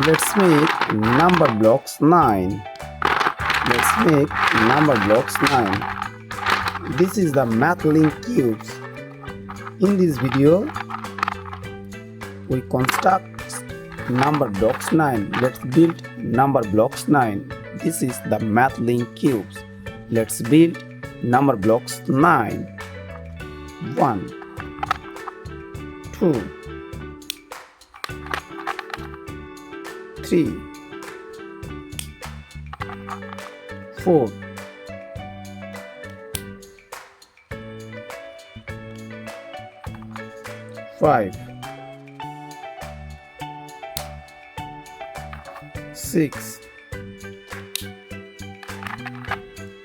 Let's make Numberblocks 9. Let's make Numberblocks 9. This is the math link cubes. In this video, we construct Numberblocks 9. Let's build Numberblocks 9. This is the math link cubes. Let's build Numberblocks 9. 1, 2, 3, 4, 5, 6,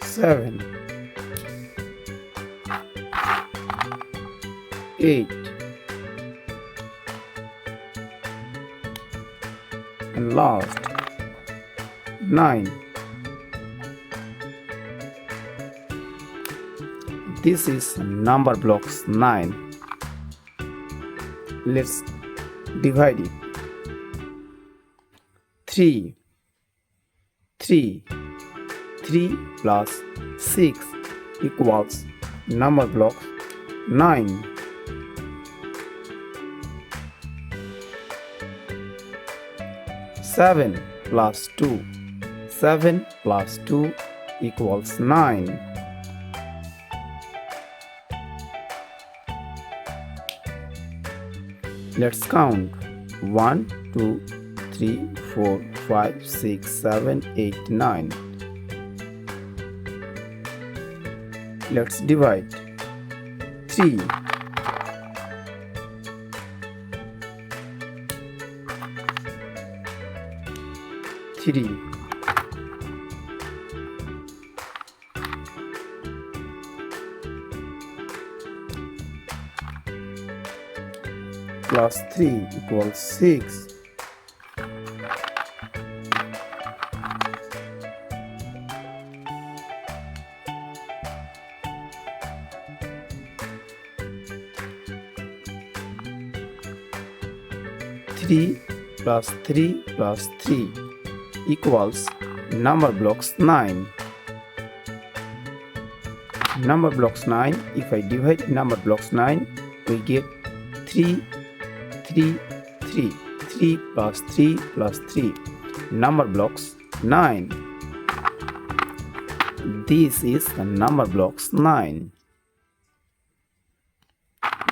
7, 8, and last 9. This is Numberblocks 9. Let's divide it. 3 plus 6 equals Numberblocks 9. 7 plus 2. 7 plus 2 equals 9. Let's count 1, 2, 3, 4, 5, 6, 7, 8, 9. Let's divide 3. 3. Plus 3 equals 6. 3 plus 3 plus 3 equals Numberblocks 9. Numberblocks 9, if I divide Numberblocks 9, we get 3, 3, 3. 3 plus 3 plus 3. Numberblocks 9. This is the Numberblocks 9.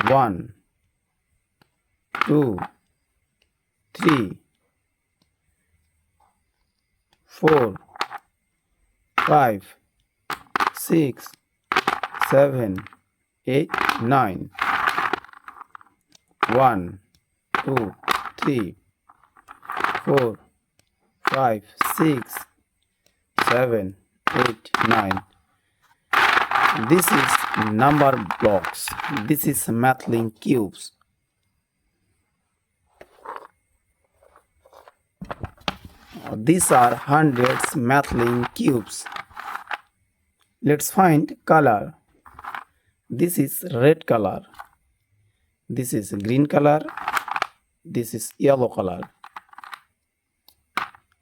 1, 2, 3, 4, 5, 6, 7, 8, 9. 1, 2, 3, 4, 5, 6, 7, 8, 9. This is Numberblocks. This is math link cubes. These are hundreds math link cubes. Let's find color. This is red color. This is green color. This is yellow color.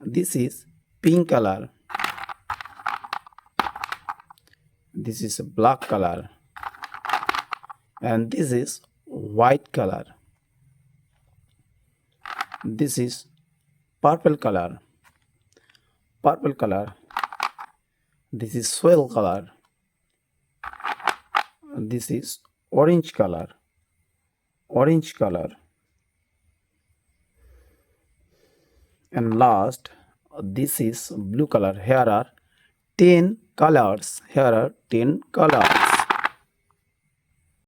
This is pink color. This is black color. And this is white color. This is purple color. Purple color. This is swirl color. This is orange color. Orange color. And last, this is blue color. Here are 10 colors. Here are 10 colors.